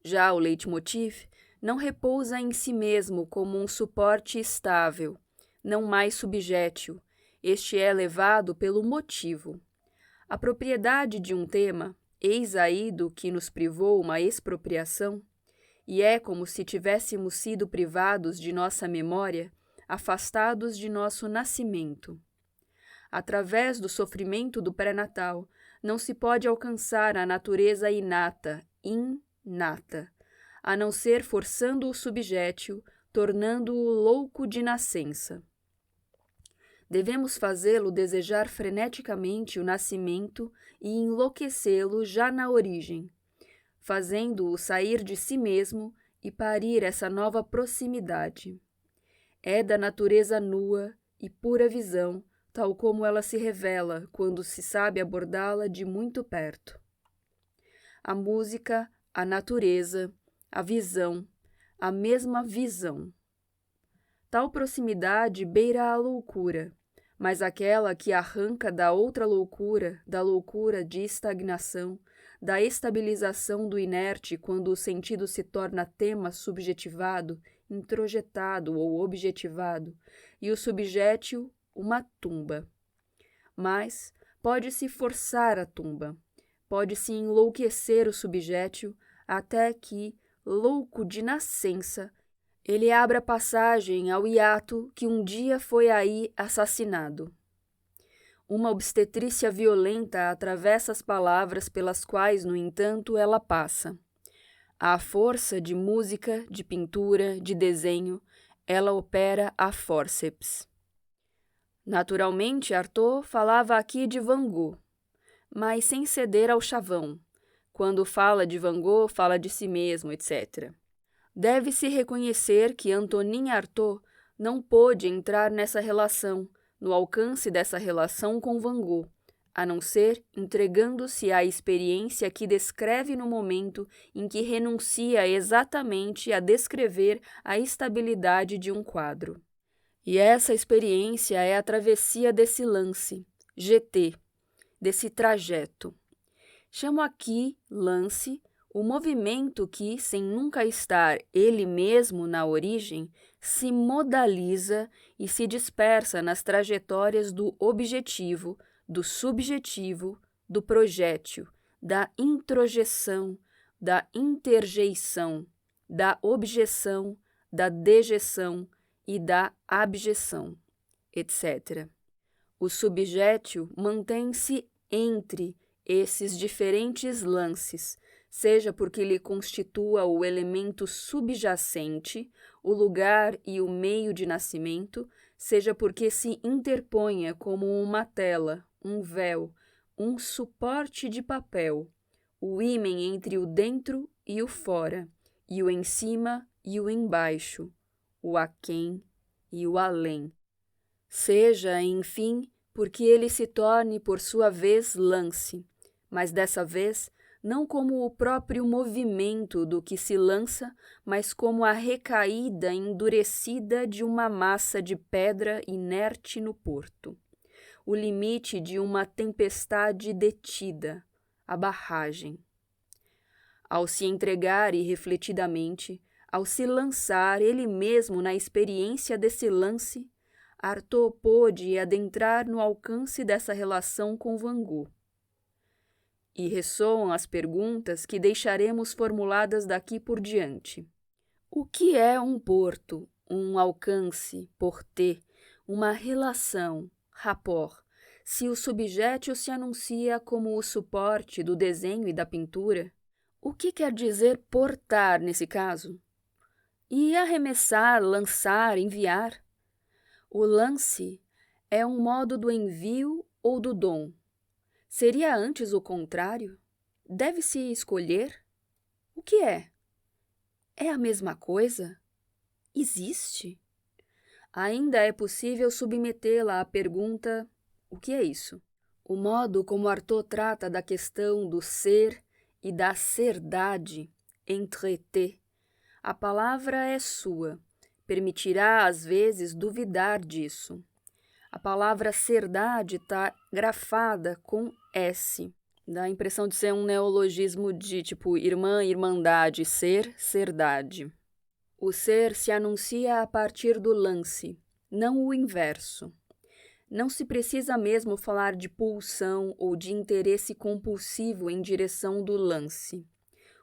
Já o leitmotiv não repousa em si mesmo como um suporte estável, não mais subjétil. Este é levado pelo motivo. A propriedade de um tema, eis aí do que nos privou uma expropriação, e é como se tivéssemos sido privados de nossa memória, afastados de nosso nascimento. Através do sofrimento do pré-natal, não se pode alcançar a natureza inata, a não ser forçando o subjétil, tornando-o louco de nascença. Devemos fazê-lo desejar freneticamente o nascimento e enlouquecê-lo já na origem, fazendo-o sair de si mesmo e parir essa nova proximidade. É da natureza nua e pura visão, tal como ela se revela quando se sabe abordá-la de muito perto. A música, a natureza, a visão, a mesma visão. Tal proximidade beira a loucura, mas aquela que arranca da outra loucura, da loucura de estagnação, da estabilização do inerte quando o sentido se torna tema subjetivado, introjetado ou objetivado, e o subjétil uma tumba. Mas pode-se forçar a tumba, pode-se enlouquecer o subjétil até que, louco de nascença, ele abra passagem ao hiato que um dia foi aí assassinado. Uma obstetrícia violenta atravessa as palavras pelas quais, no entanto, ela passa. À força de música, de pintura, de desenho, ela opera a fórceps. Naturalmente, Artaud falava aqui de Van Gogh, mas sem ceder ao chavão. Quando fala de Van Gogh, fala de si mesmo, etc. Deve-se reconhecer que Antonin Artaud não pôde entrar nessa relação, no alcance dessa relação com Van Gogh, a não ser entregando-se à experiência que descreve no momento em que renuncia exatamente a descrever a estabilidade de um quadro. E essa experiência é a travessia desse lance, GT, desse trajeto. Chamo aqui lance o movimento que, sem nunca estar ele mesmo na origem, se modaliza e se dispersa nas trajetórias do objetivo, do subjetivo, do projétil, da introjeção, da interjeição, da objeção, da dejeção e da abjeção, etc. O subjétil mantém-se entre esses diferentes lances, seja porque lhe constitua o elemento subjacente, o lugar e o meio de nascimento, seja porque se interponha como uma tela, um véu, um suporte de papel, o ímen entre o dentro e o fora, e o em cima e o embaixo, o aquém e o além. Seja, enfim, porque ele se torne por sua vez lance, mas dessa vez não como o próprio movimento do que se lança, mas como a recaída endurecida de uma massa de pedra inerte no porto, o limite de uma tempestade detida, a barragem. Ao se entregar irrefletidamente, ao se lançar ele mesmo na experiência desse lance, Artaud pôde adentrar no alcance dessa relação com Van Gogh. E ressoam as perguntas que deixaremos formuladas daqui por diante. O que é um porto, um alcance, portée, uma relação, rapport, se o subjétil se anuncia como o suporte do desenho e da pintura? O que quer dizer portar nesse caso? E arremessar, lançar, enviar? O lance é um modo do envio ou do dom. Seria antes o contrário? Deve-se escolher? O que é? É a mesma coisa? Existe? Ainda é possível submetê-la à pergunta: o que é isso? O modo como Artaud trata da questão do ser e da serdade, entreté. A palavra é sua, permitirá às vezes duvidar disso. A palavra serdade está grafada com S. Dá a impressão de ser um neologismo de tipo irmã, irmandade, ser, serdade. O ser se anuncia a partir do lance, não o inverso. Não se precisa mesmo falar de pulsão ou de interesse compulsivo em direção do lance.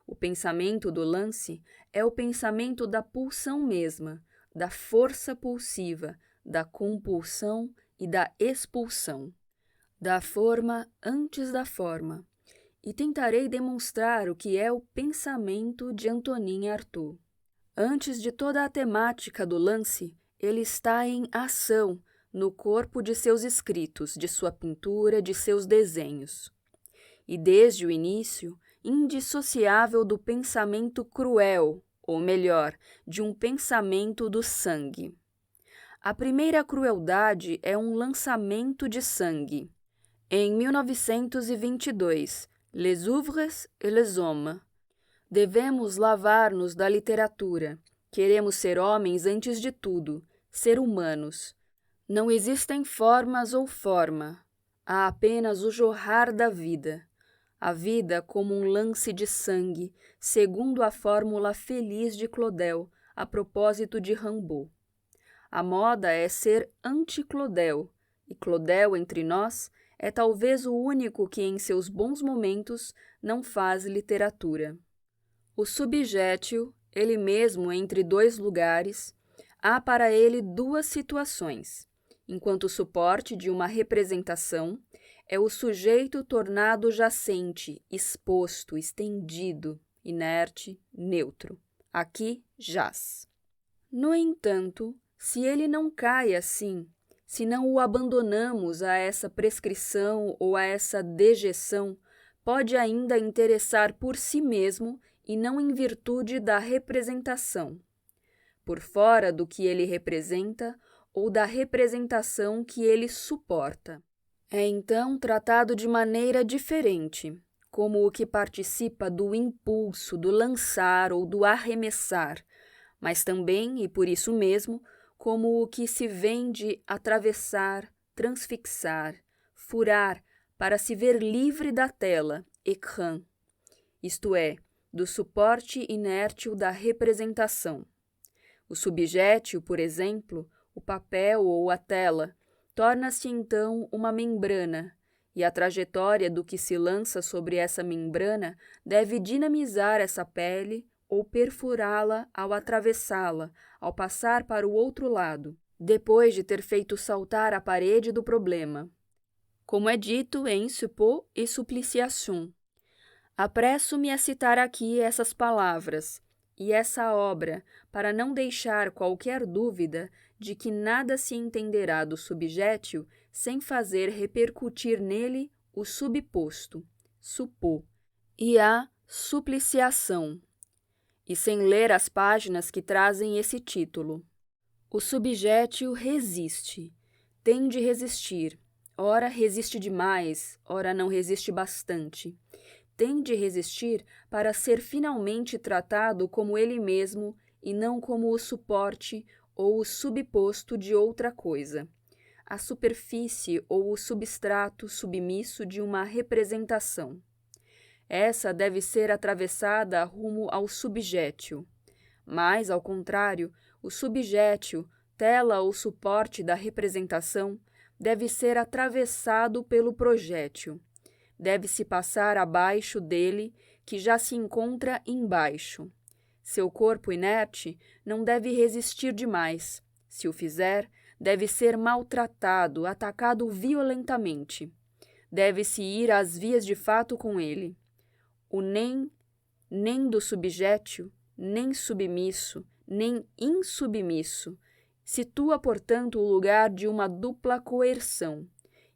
O pensamento do lance é o pensamento da pulsão mesma, da força pulsiva, da compulsão e da expulsão, da forma antes da forma, e tentarei demonstrar o que é o pensamento de Antonin Artaud. Antes de toda a temática do lance, ele está em ação no corpo de seus escritos, de sua pintura, de seus desenhos. E desde o início, indissociável do pensamento cruel, ou melhor, de um pensamento do sangue. A primeira crueldade é um lançamento de sangue. Em 1922, Les Ouvres et les Hommes. Devemos lavar-nos da literatura. Queremos ser homens antes de tudo, ser humanos. Não existem formas ou forma. Há apenas o jorrar da vida. A vida como um lance de sangue, segundo a fórmula feliz de Claudel, a propósito de Rimbaud. A moda é ser anti-Claudel, e Claudel, entre nós, é talvez o único que em seus bons momentos não faz literatura. O subjétil, ele mesmo entre dois lugares, há para ele duas situações. Enquanto suporte de uma representação, é o sujeito tornado jacente, exposto, estendido, inerte, neutro. Aqui jaz. No entanto, se ele não cai assim, se não o abandonamos a essa prescrição ou a essa dejeção, pode ainda interessar por si mesmo e não em virtude da representação, por fora do que ele representa ou da representação que ele suporta. É então tratado de maneira diferente, como o que participa do impulso, do lançar ou do arremessar, mas também, e por isso mesmo, como o que se vem de atravessar, transfixar, furar, para se ver livre da tela, écran, isto é, do suporte inértil da representação. O subjétil, por exemplo, o papel ou a tela, torna-se então uma membrana, e a trajetória do que se lança sobre essa membrana deve dinamizar essa pele ou perfurá-la ao atravessá-la, ao passar para o outro lado, depois de ter feito saltar a parede do problema. Como é dito em Suppos et Suppliciation. Apresso-me a citar aqui essas palavras e essa obra para não deixar qualquer dúvida de que nada se entenderá do subjétil sem fazer repercutir nele o subposto, suppos, e a supliciação, e sem ler as páginas que trazem esse título. O subjétil resiste, tem de resistir, ora resiste demais, ora não resiste bastante. Tem de resistir para ser finalmente tratado como ele mesmo e não como o suporte ou o subposto de outra coisa, a superfície ou o substrato submisso de uma representação. Essa deve ser atravessada rumo ao subjétil. Mas, ao contrário, o subjétil, tela ou suporte da representação, deve ser atravessado pelo projétil. Deve-se passar abaixo dele, que já se encontra embaixo. Seu corpo inerte não deve resistir demais. Se o fizer, deve ser maltratado, atacado violentamente. Deve-se ir às vias de fato com ele. O nem do subjétil, nem submisso, nem insubmisso, situa, portanto, o lugar de uma dupla coerção,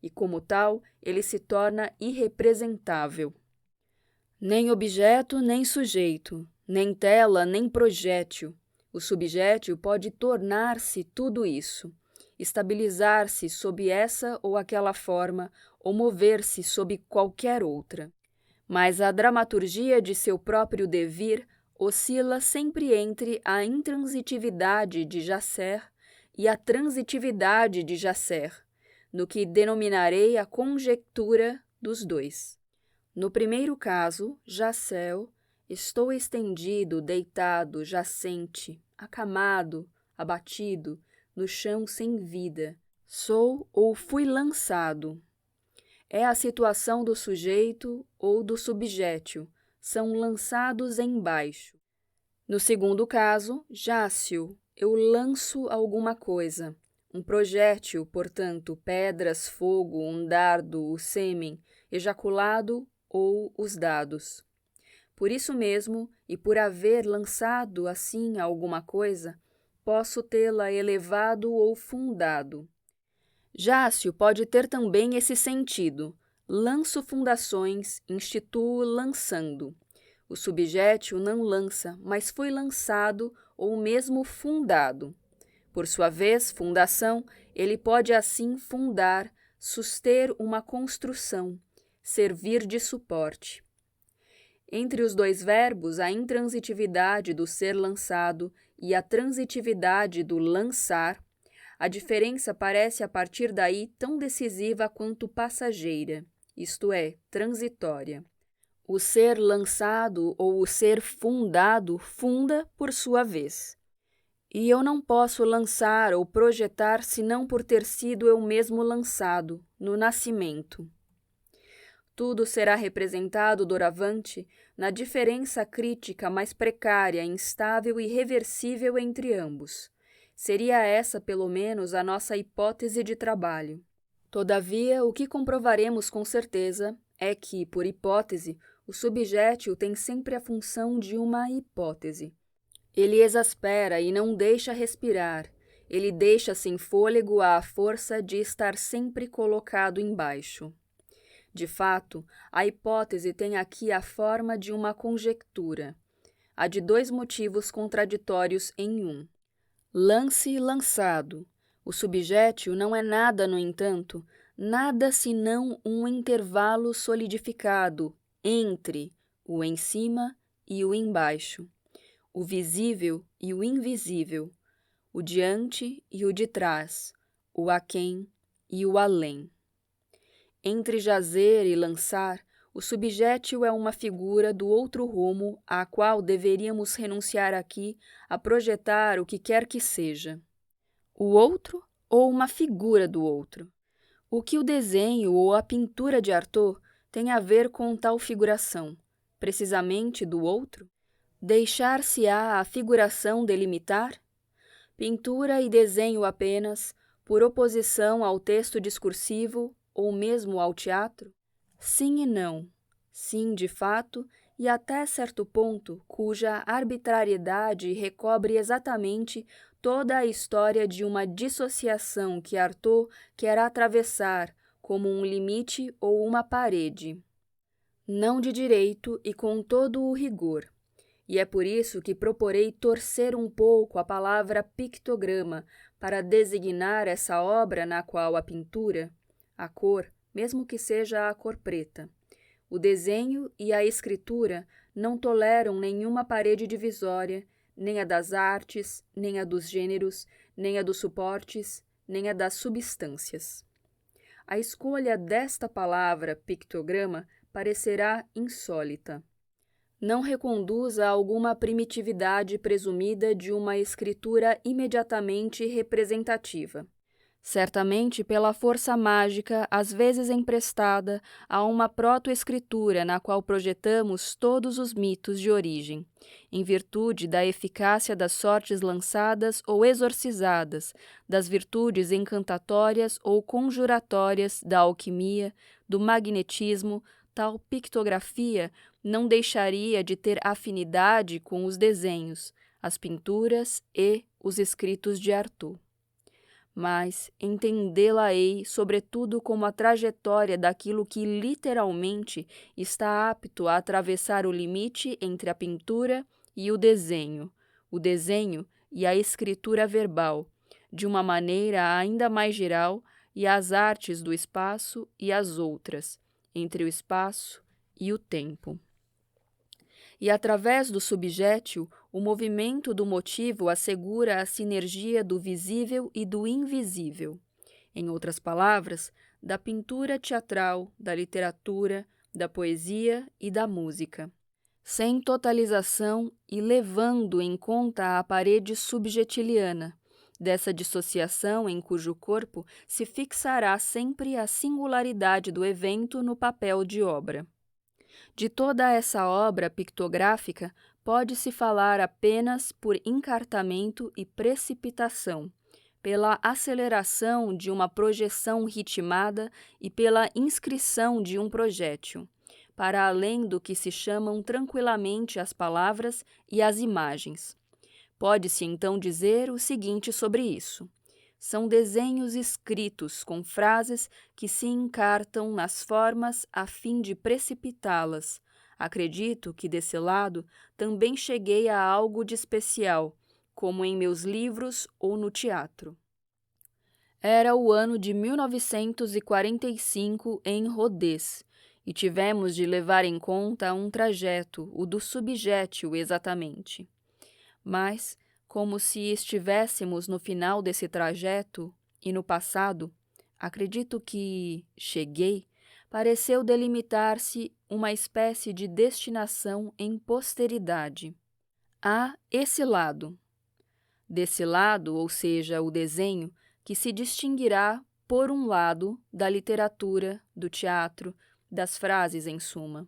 e como tal, ele se torna irrepresentável. Nem objeto, nem sujeito, nem tela, nem projétil. O subjétil pode tornar-se tudo isso, estabilizar-se sob essa ou aquela forma, ou mover-se sob qualquer outra. Mas a dramaturgia de seu próprio devir oscila sempre entre a intransitividade de Jasser e a transitividade de Jasser, no que denominarei a conjectura dos dois. No primeiro caso, Jasser, estou estendido, deitado, jacente, acamado, abatido, no chão sem vida. Sou ou fui lançado. É a situação do sujeito ou do subjétil, são lançados embaixo. No segundo caso, jácio, eu lanço alguma coisa. Um projétil, portanto, pedras, fogo, um dardo, o sêmen, ejaculado ou os dados. Por isso mesmo, e por haver lançado assim alguma coisa, posso tê-la elevado ou fundado. Jácio pode ter também esse sentido. Lanço fundações, instituo lançando. O subjétil não lança, mas foi lançado ou mesmo fundado. Por sua vez, fundação, ele pode assim fundar, suster uma construção, servir de suporte. Entre os dois verbos, a intransitividade do ser lançado e a transitividade do lançar, a diferença parece a partir daí tão decisiva quanto passageira, isto é, transitória. O ser lançado ou o ser fundado funda por sua vez. E eu não posso lançar ou projetar senão por ter sido eu mesmo lançado, no nascimento. Tudo será representado doravante na diferença crítica mais precária, instável e irreversível entre ambos. Seria essa, pelo menos, a nossa hipótese de trabalho. Todavia, o que comprovaremos com certeza é que, por hipótese, o subjétil tem sempre a função de uma hipótese. Ele exaspera e não deixa respirar, ele deixa sem fôlego à força de estar sempre colocado embaixo. De fato, a hipótese tem aqui a forma de uma conjectura, a de dois motivos contraditórios em um. Lance e lançado. O subjétil não é nada, no entanto, nada senão um intervalo solidificado entre o em cima e o embaixo, o visível e o invisível, o diante e o de trás, o aquém e o além. Entre jazer e lançar, O subjétil é uma figura do outro rumo à qual deveríamos renunciar aqui a projetar o que quer que seja. O outro ou uma figura do outro? O que o desenho ou a pintura de Artaud tem a ver com tal figuração? Precisamente do outro? Deixar-se-á a figuração delimitar? Pintura e desenho apenas, por oposição ao texto discursivo ou mesmo ao teatro? Sim e não. Sim, de fato, e até certo ponto, cuja arbitrariedade recobre exatamente toda a história de uma dissociação que Artaud quer atravessar como um limite ou uma parede. Não de direito e com todo o rigor. E é por isso que proporei torcer um pouco a palavra pictograma para designar essa obra na qual a pintura, a cor, mesmo que seja a cor preta, o desenho e a escritura não toleram nenhuma parede divisória, nem a das artes, nem a dos gêneros, nem a dos suportes, nem a das substâncias. A escolha desta palavra pictograma parecerá insólita. Não reconduz a alguma primitividade presumida de uma escritura imediatamente representativa. Certamente pela força mágica, às vezes emprestada, a uma protoescritura na qual projetamos todos os mitos de origem, em virtude da eficácia das sortes lançadas ou exorcizadas, das virtudes encantatórias ou conjuratórias da alquimia, do magnetismo, tal pictografia não deixaria de ter afinidade com os desenhos, as pinturas e os escritos de Artaud. Mas entendê-la-ei, sobretudo, como a trajetória daquilo que literalmente está apto a atravessar o limite entre a pintura e o desenho e a escritura verbal, de uma maneira ainda mais geral, e as artes do espaço e as outras, entre o espaço e o tempo. E através do subjétil, o movimento do motivo assegura a sinergia do visível e do invisível. Em outras palavras, da pintura teatral, da literatura, da poesia e da música. Sem totalização e levando em conta a parede subjetiliana, dessa dissociação em cujo corpo se fixará sempre a singularidade do evento no papel de obra. De toda essa obra pictográfica, pode-se falar apenas por encartamento e precipitação, pela aceleração de uma projeção ritmada e pela inscrição de um projétil, para além do que se chamam tranquilamente as palavras e as imagens. Pode-se então dizer o seguinte sobre isso: são desenhos escritos com frases que se encartam nas formas a fim de precipitá-las. Acredito que desse lado também cheguei a algo de especial, como em meus livros ou no teatro. Era o ano de 1945 em Rodez, e tivemos de levar em conta um trajeto, o do subjétil exatamente. Mas, como se estivéssemos no final desse trajeto e no passado, acredito que cheguei, pareceu delimitar-se uma espécie de destinação em posteridade. Há esse lado. Desse lado, ou seja, o desenho, que se distinguirá, por um lado, da literatura, do teatro, das frases em suma.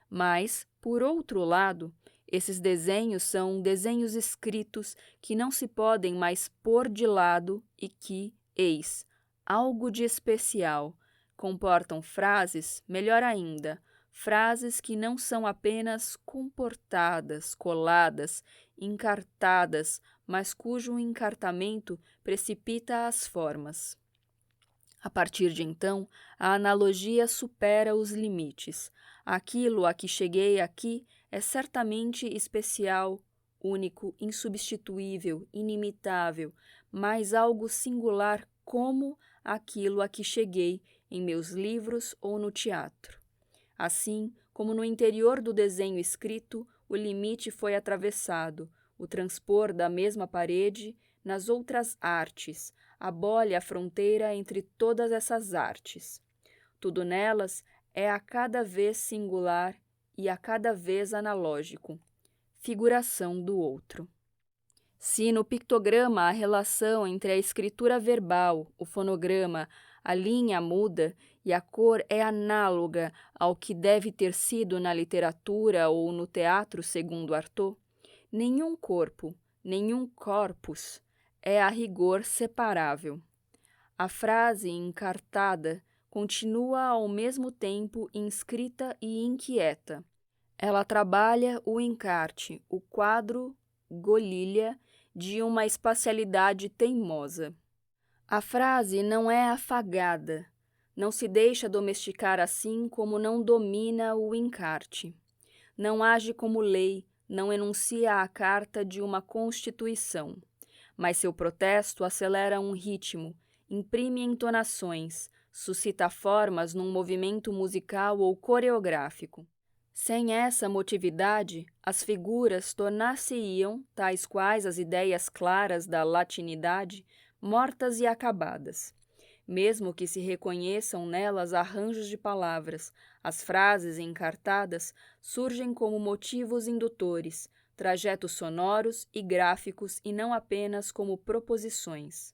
Mas, por outro lado, esses desenhos são desenhos escritos que não se podem mais pôr de lado e que, eis, algo de especial, comportam frases, melhor ainda, frases que não são apenas comportadas, coladas, encartadas, mas cujo encartamento precipita as formas. A partir de então, a analogia supera os limites. Aquilo a que cheguei aqui é certamente especial, único, insubstituível, inimitável, mas algo singular como aquilo a que cheguei em meus livros ou no teatro. Assim como no interior do desenho escrito, o limite foi atravessado, o transpor da mesma parede, nas outras artes, abole a fronteira entre todas essas artes. Tudo nelas é a cada vez singular e a cada vez analógico, figuração do outro. Se no pictograma a relação entre a escritura verbal, o fonograma, a linha muda e a cor é análoga ao que deve ter sido na literatura ou no teatro, segundo Artaud, nenhum corpo, nenhum corpus é a rigor separável. A frase encartada continua ao mesmo tempo inscrita e inquieta. Ela trabalha o encarte, o quadro, golilha, de uma espacialidade teimosa. A frase não é afagada, não se deixa domesticar assim como não domina o encarte. Não age como lei, não enuncia a carta de uma constituição, mas seu protesto acelera um ritmo, imprime entonações, suscita formas num movimento musical ou coreográfico. Sem essa motividade, as figuras tornar-se-iam, tais quais as ideias claras da latinidade, mortas e acabadas. Mesmo que se reconheçam nelas arranjos de palavras, as frases encartadas surgem como motivos indutores, trajetos sonoros e gráficos e não apenas como proposições.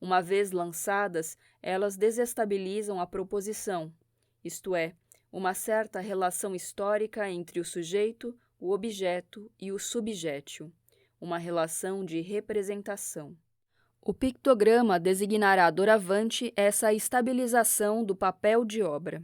Uma vez lançadas, elas desestabilizam a proposição, isto é, uma certa relação histórica entre o sujeito, o objeto e o subjétio, uma relação de representação. O pictograma designará doravante essa estabilização do papel de obra.